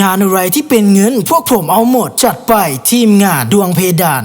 งานอะไรที่เป็นเงินพวกผมเอาหมดจัดไปทีมงานดวงเพดาน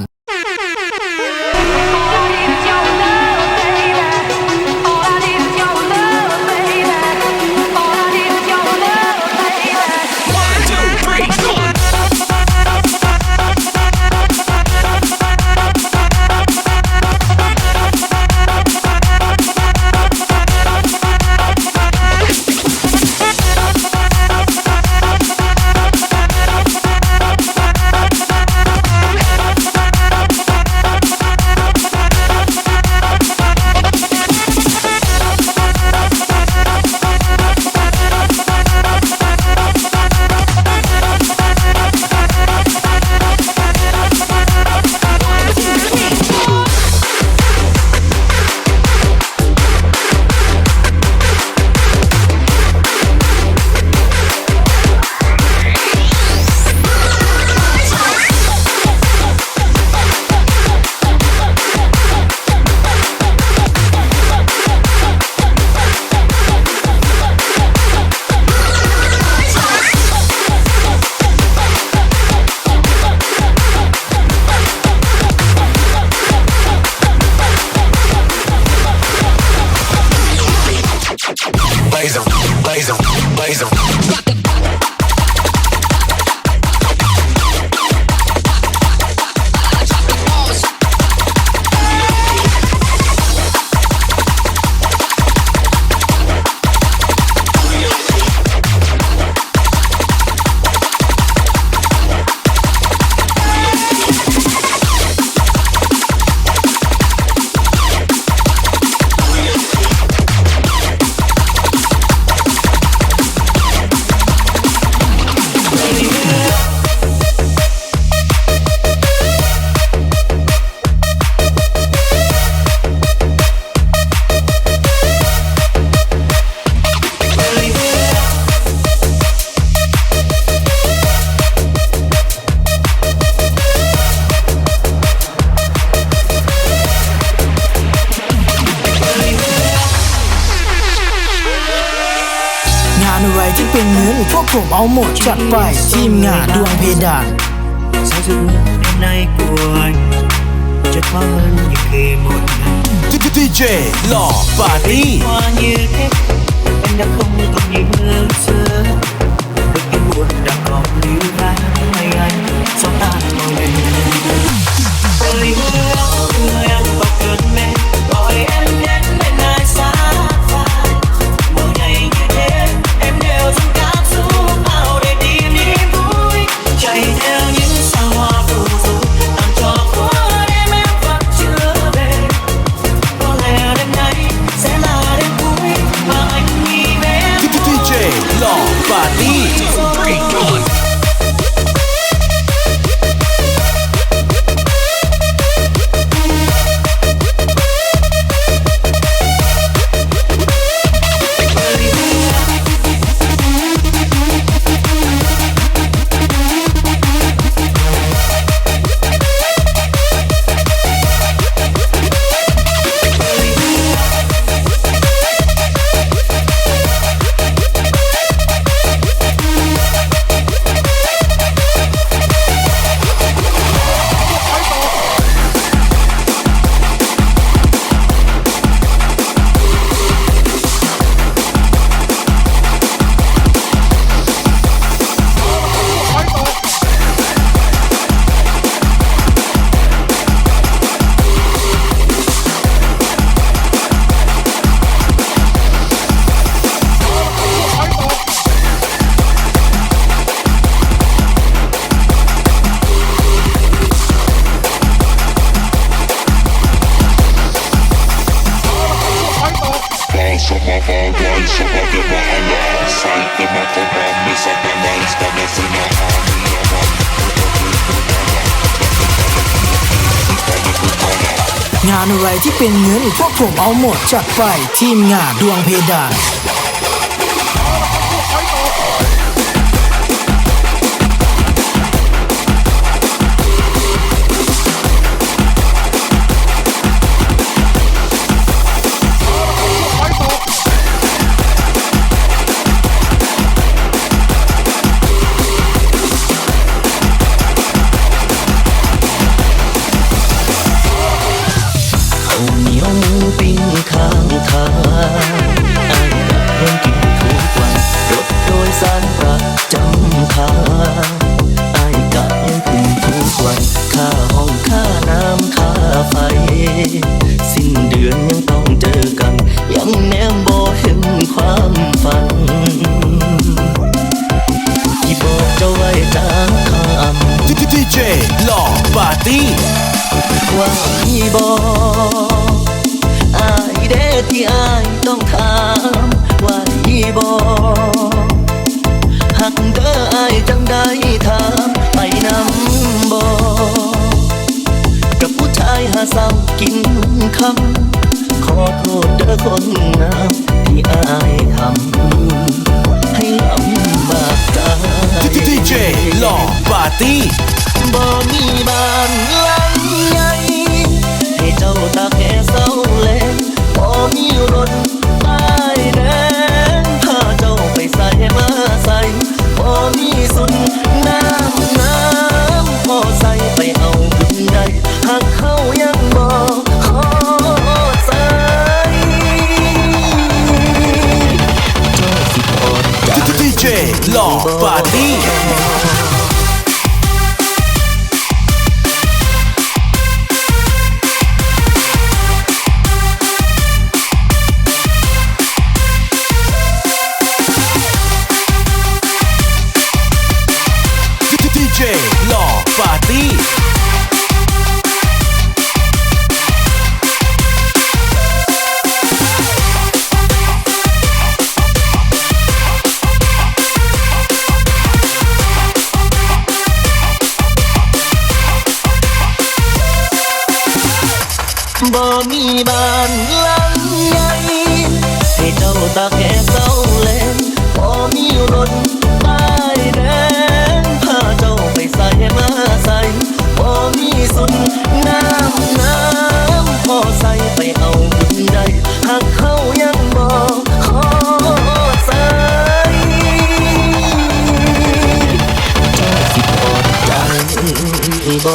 อะไรที่เป็นเงินพวกผมเอาหมดจัดไปทีมงานดวงเพดาน sao giấc mơ đêm nay của anh chợt khó hơn những khi một ngày DJ Lò Party hoa như thế em đã không còn như mưa xưa đôi khi buồn đã còn lưu lại ngày anh xót ta màu đêm đời mưa em vào cơn mê gọi em đến bên ai xa phai mỗi ngày như thế em đều dâng cảm xúc vào để tìm niềm vui chạy theo những sao hoa phù du làm cho phố đêm em vẫn chưa về có lẽ đêm nay sẽ là đêm cuối mà anh nghĩ về em DJ Lò Partyงานอะไรที่เป็นเงินพวกผมเอาหมดจัดไปทีมงานดวงเพดาน DJ หล่อปาร์ตี้ ว่ามีบอกอายเด้ที่อายต้องถามว่ามีบอกหักเด้ออายจังได้ถามไปนำบอกกับผู้ชายหาเศร้ากินคำขอโทษเด้อคนงามที่อายทำให้ลำบากใจ DJ หล่อปาร์ตี้ บ่มีบ้านหลังใหญ่ให้เจ้าตากแค่เศร้าแลงบ่มีรถป้ายแดงพาเจ้าไปใส่มาใส่บ่มีสุดน้ำพอใส่ไปเอาบุญใดหากเขายังบ่ขอใจเจ้าสิพอใจ DJ หล่อปาร์ตี้ DJ หล่อปาร์ตี้ บ่มีบ้านหลังใหญ่ให้เจ้าตากแค่เศร้าแลงบ่มีรถป้ายแดงพาเจ้าไปใส่มาใส่บ่มีสุดน้ำพอใส่ไปเอาบุญใดหากเขายังบ่ขอใจเจ้าสิพอใจบ่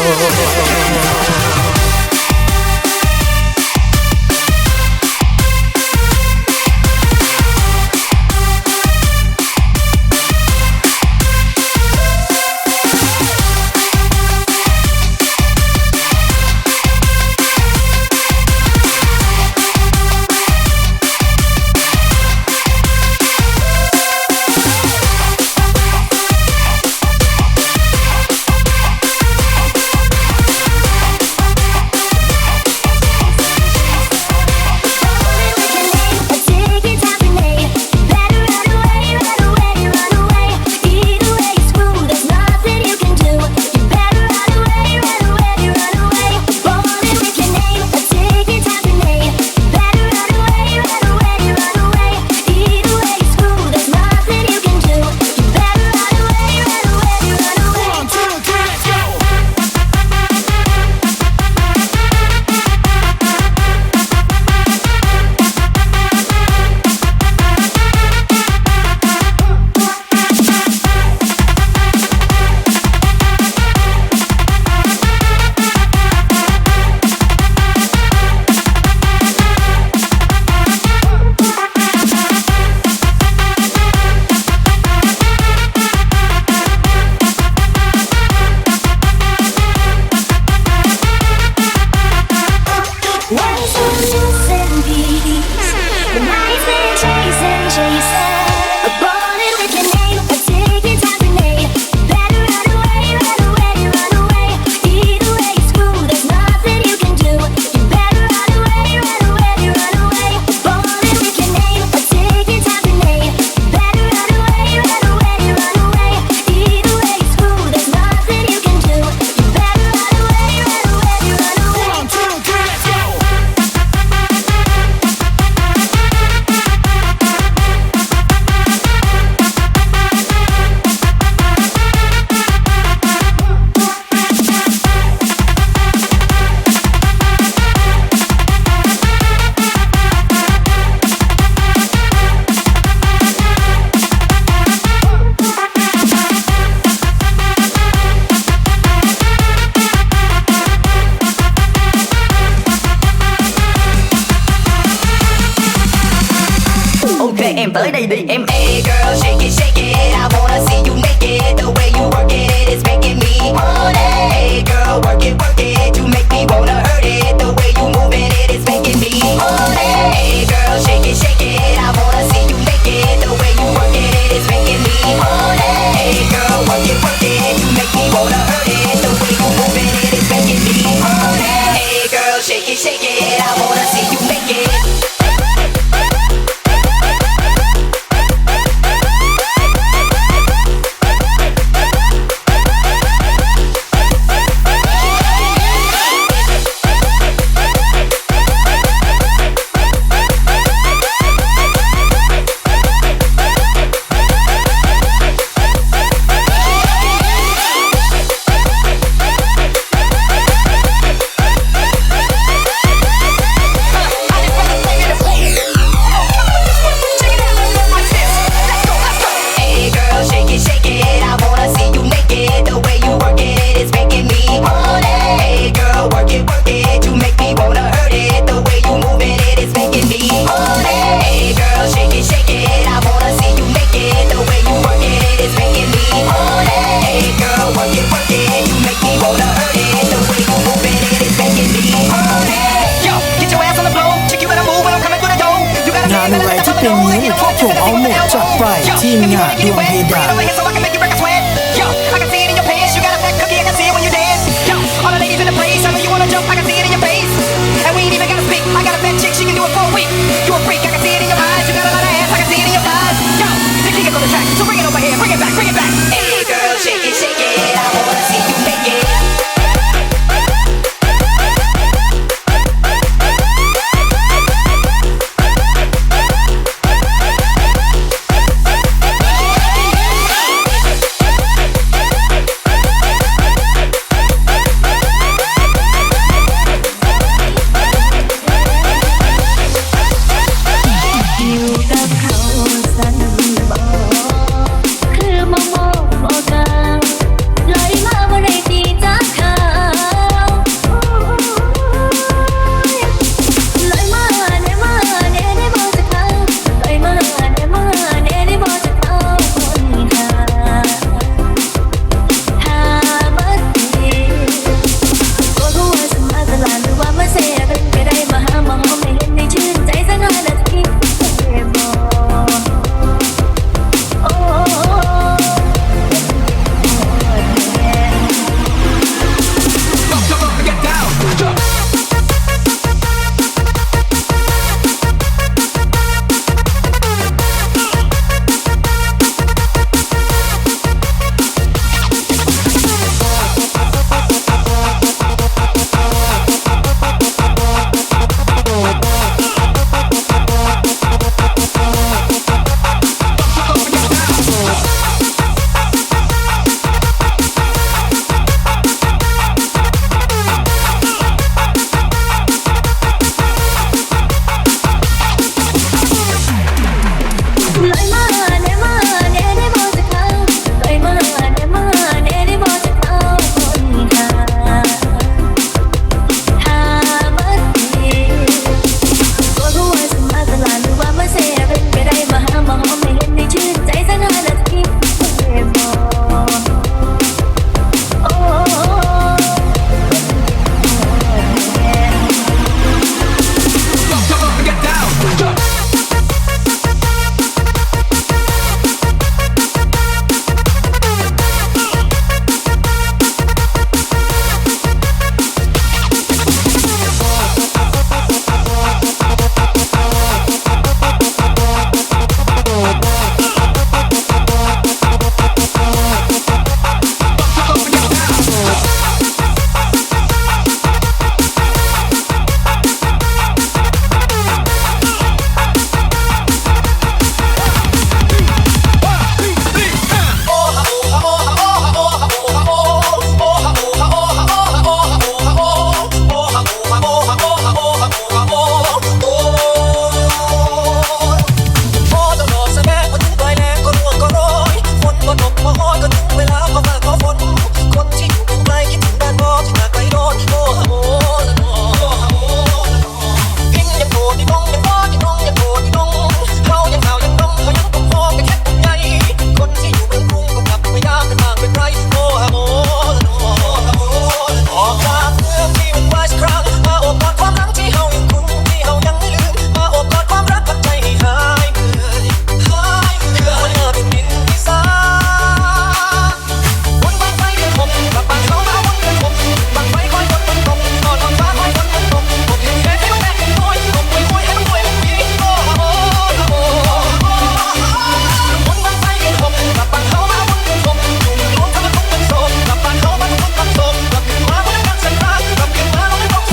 em tới đây đi em. Hey girl, shake it, I wanna see you naked. The way you work it is making me want it. Hey girl, work it, you make me wanna hurt it. The way you moving it is making me want it. Hey girl, shake it, I wanna see you naked. The way you work it is making me want it. Hey girl, work it, you make me wanna hurt it. The way ไปทีมงานดวงเพดาน Yo, I can see it in your pants. You got a fat cookie, I can see it when you dance. Yo, all the ladies in the place, I know you wanna jump, I can see it in your face. And we ain't even gotta speak. I got a fat chick, she can do it for a week. You a freak, I can see it in your eyes. You got a lot of ass, I can see it in your thighs. Yo, the king is on the track, so bring it over here, bring it back, bring it back. Hey girl, shake it, shake it. I wanna see you make it.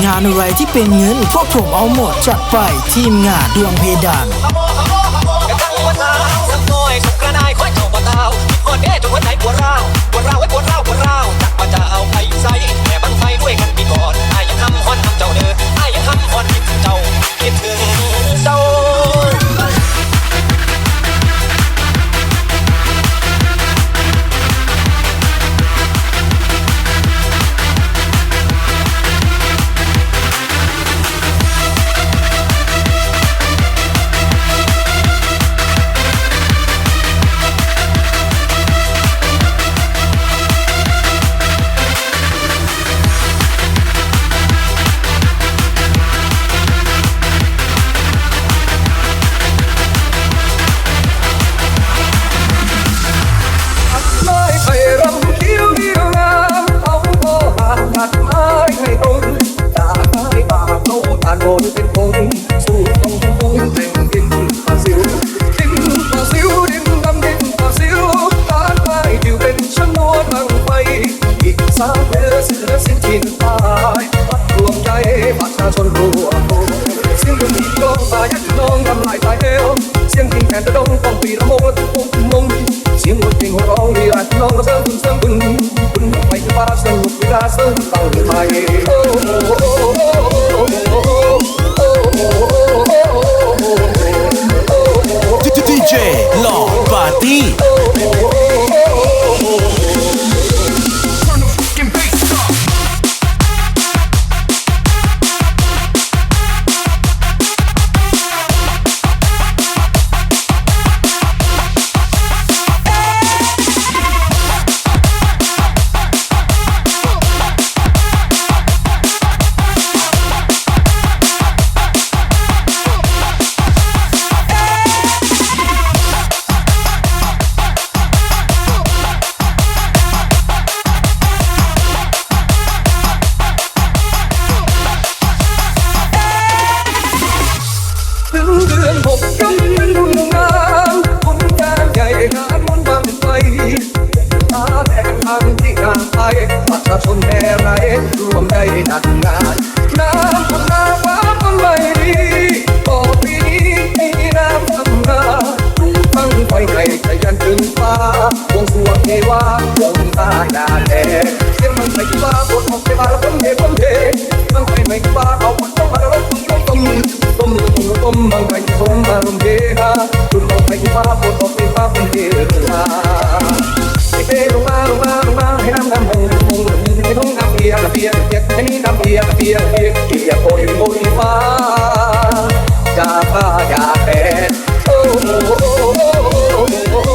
งานอะไรที่เป็นเงินพวกผมเอาหมดจัดไปทีมงานดวงเพดาน Hey สาวเธอเสือสิ้นถิ่นตายพัดรวมใจประชาชนรวมตัวเสียงดนตรีโลกมายัดน้องทำลายตายเอวเสียงกินแขนตะดงต้องปีระมงและตุ้มมงเสียงหัวเพลงหัวร้องดีรัดน้องก็เสริมคุณเสริมคุณคุณไปที่ฟ้าสนุกเวลาเสริมตั้งไปโอ้โอ้โอ้โอ้โอ้ DJ หล่อปาร์ตี้ ถึงเดือนหกกำลังรุ่งงามคนงานใหญ่งานมนต์บังไฟตาแดงทางที่งานไปประชาชนแห่ไรรวมใจจัดงานน้ำทำนาฟ้าทำไม่ดีต่อปีนี้มีน้ำทำนาตั้งไฟไก่ขยันถึงฟ้าวงสวงเทวาวงตาดาแดงเสียงมันไม่ฟ้าบทของเทวาแล้วผมเทตั้งไฟไม่ฟ้าเอาคนต้องมาแล้วต้มบางไก่ต้มบางเฮฮาจุดลงไปที่ฟ้าบนออกไปฟ้าเป็นเฮฮาเปลงมาให้น้ำหงให้ท้องน้ำเปียกให้นี่น้ำเปียกโอยฟ้าอย่าฟ้าอย่าแดดโอ้โอ้โอ้โอ้โอ้โอ้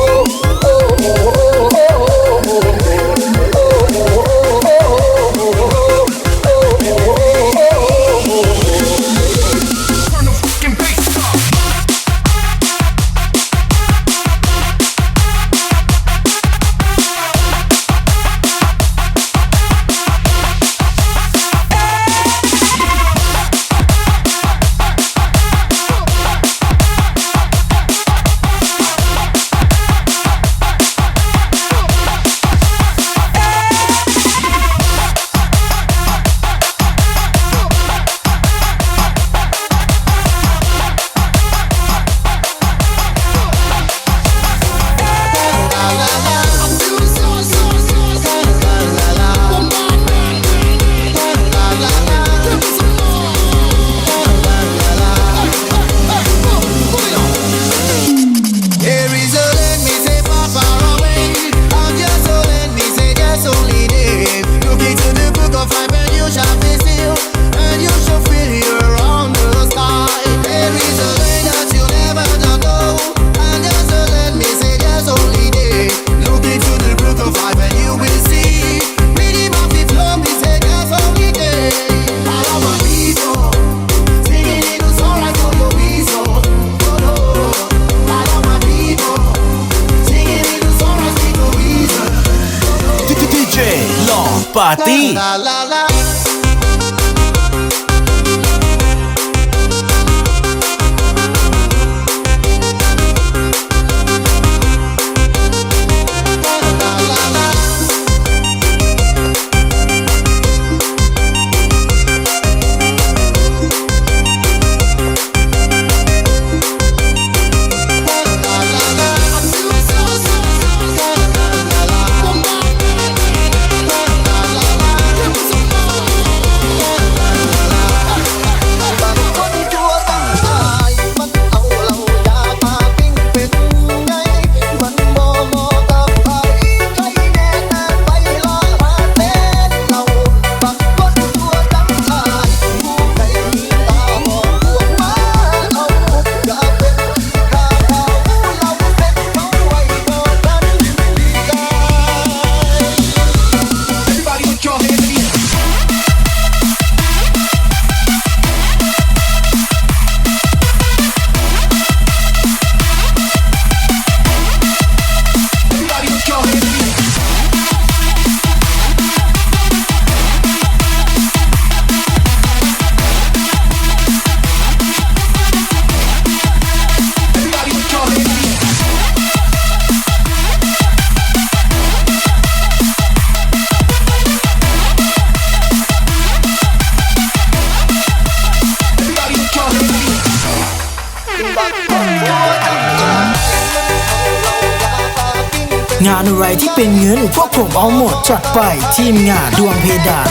ปาร์ตี้ Come on. อะไรที่เป็นเงินพวกผมเอาหมดจัดไปทีมงานดวงเพดาน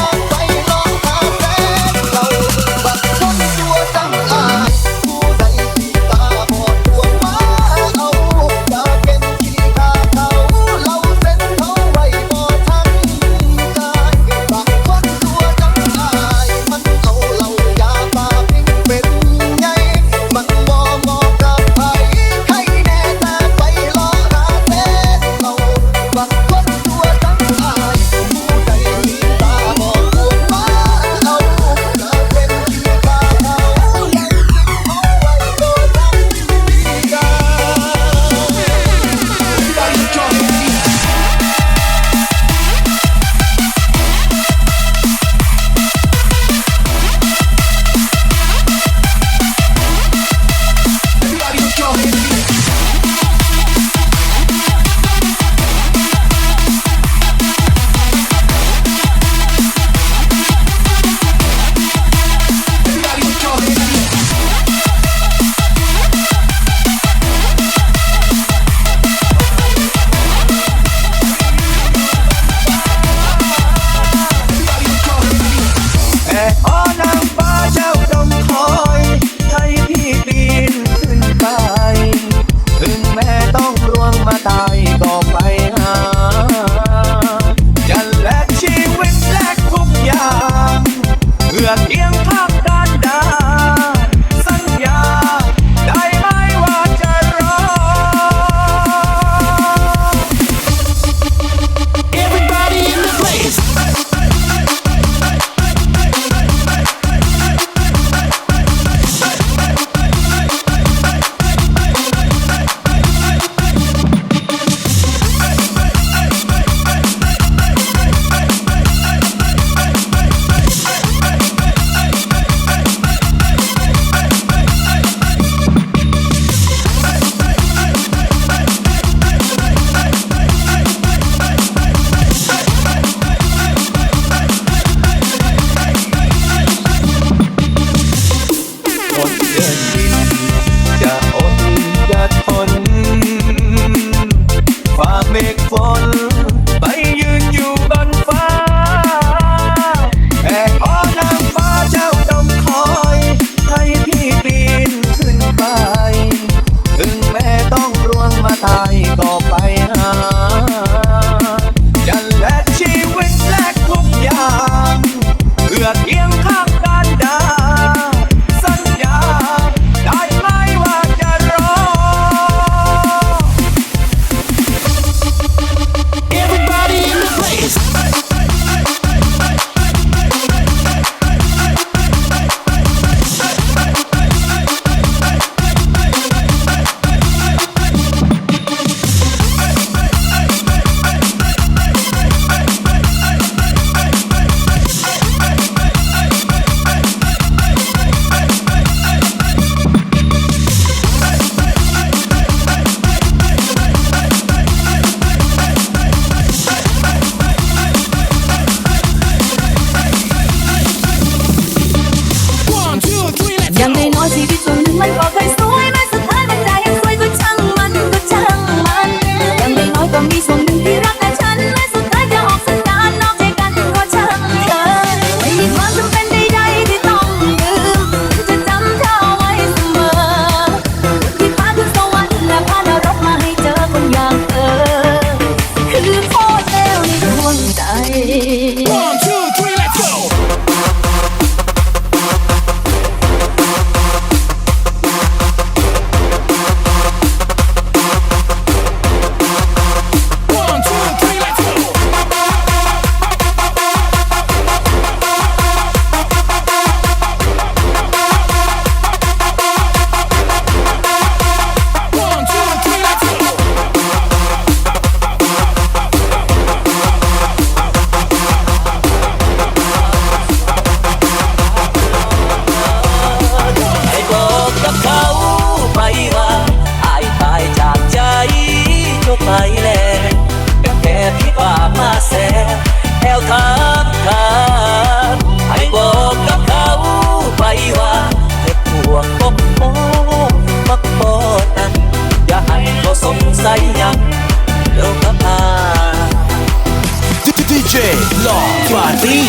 DJ หล่อปาร์ตี้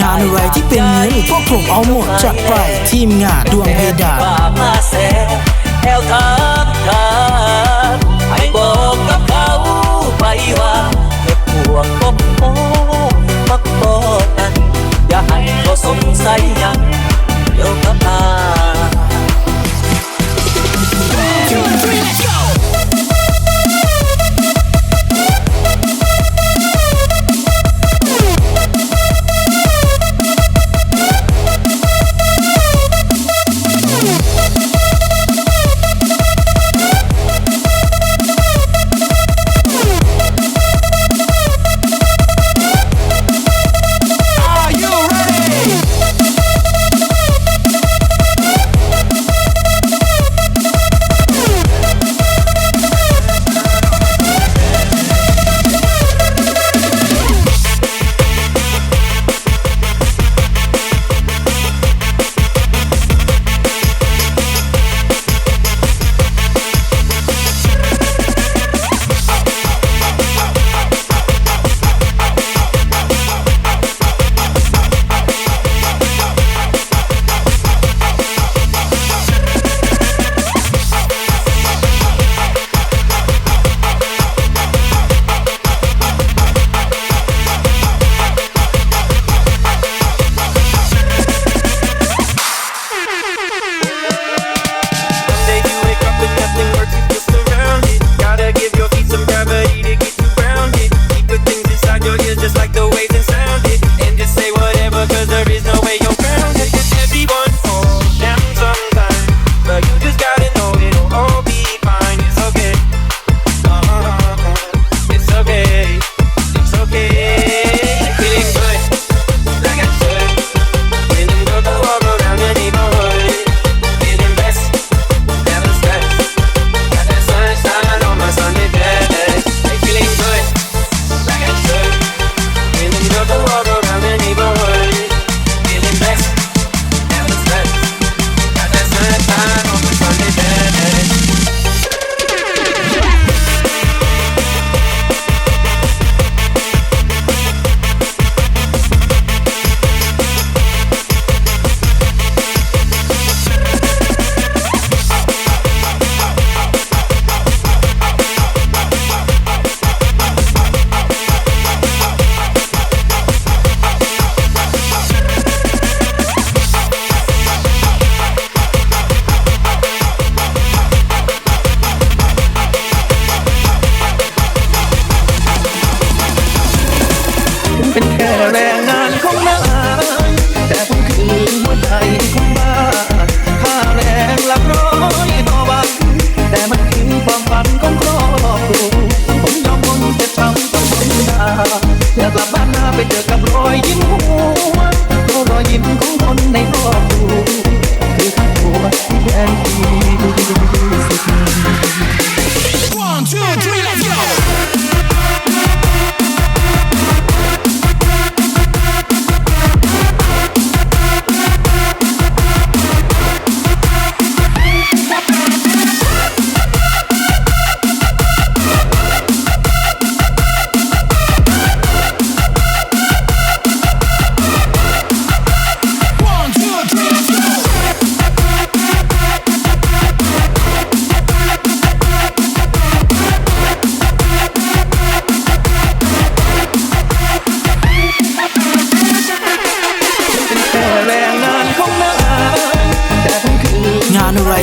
งานอะไรที่เป็นเงินพวกผมเอาหมดจัดไปทีมงานดวงเพดาน มาแสแถวทางให้บอกกับเขาไปว่าเก็บพวกก็โม้มักบอกกันอย่าให้เขาสงสัยยังเดี๋ยวก็พา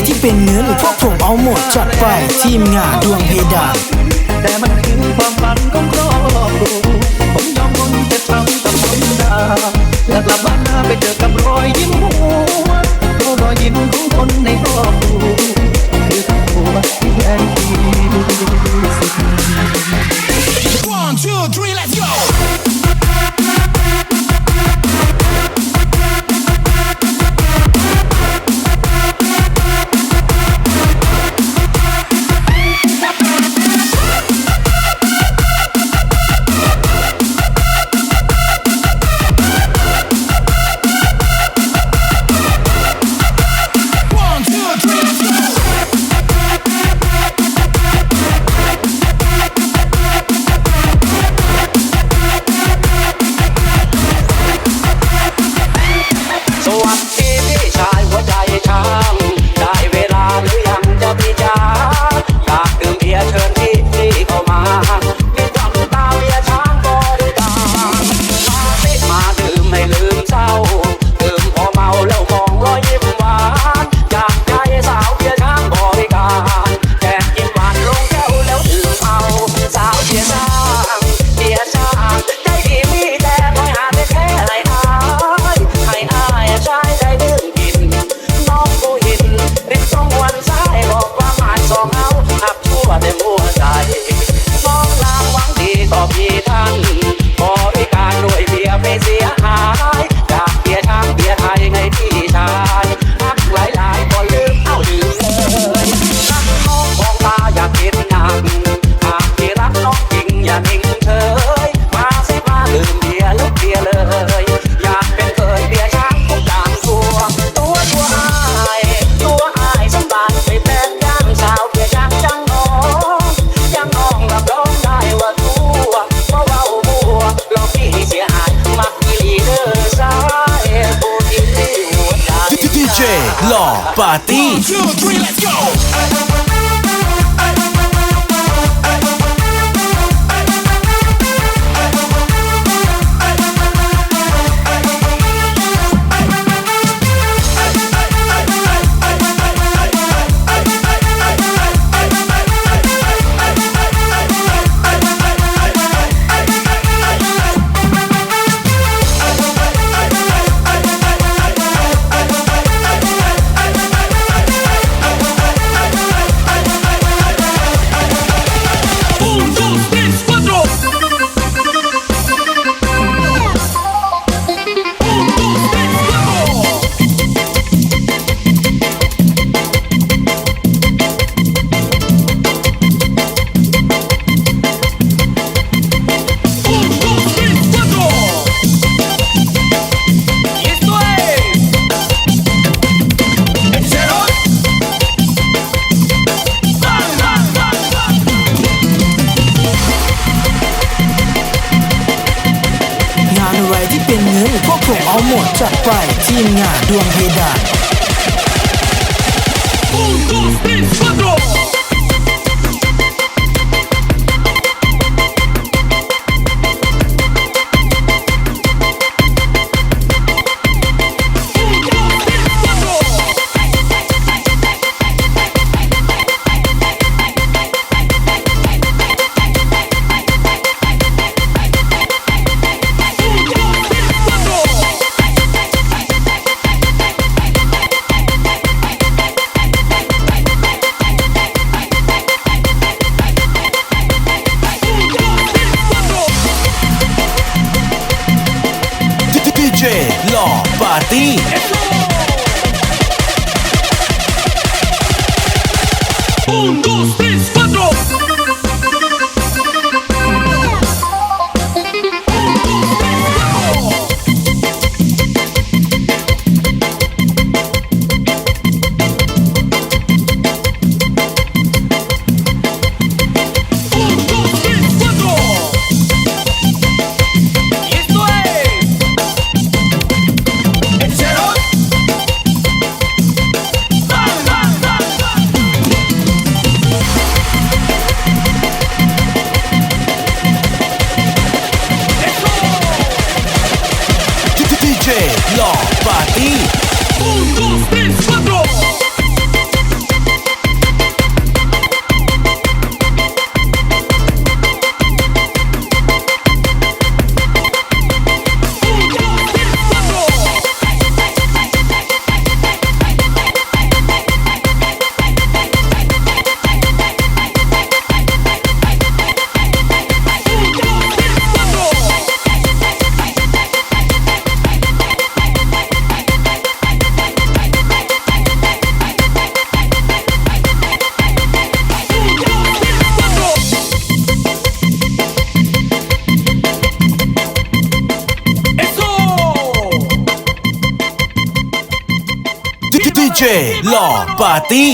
ที่เป็นเงินพวกผมเอาหมดจัดไปทีมงานดวงเพดาน แต่มันคือความฝันของครอบครัวผมยอมคนจะทำกับคนดาและกลับบ้านหน้าไปเจอกับรอยยิ้มหัวรอยยิ้มของคนในครอบ มวนซ้ายบอกความหมายสองเอาหักชั่วแต่มัวใจน้องนางหวังดีก็พี่ท่านบริการด้วยเบียร์ไม่เสียหายจากเบียร์ช้างเบียร์ไทยไงพี่ชายหักหลายๆก็ลืมเอาลืมเลยรักน้องมองตาอยากเห็นหน้าหากพี่รักน้องจริงอย่านิ่งเฉยมาสิมาลืมเบียร์ลุกเบียร์เลยอยากเป็นเคยเบียร์ช้างทุกอย่างตัวอายสบายไม่แต่งย่างสาวเบียร์ช้างจังน้องรับรองได้ว่าตัวเพราะว่าบัวหลอกพี่เสียหายมักอีลีเดอร์สายโอ้ที่หัวใจ DJ หล่อปาร์ตี้ งานอะไรที่เป็นเงินพวกผมเอาหมดจัดไปทีมงานดวงเพดาน DJ หล่อปาร์ตี้ DJ หล่อปาร์ตี้ DJ หล่อปาร์ตี้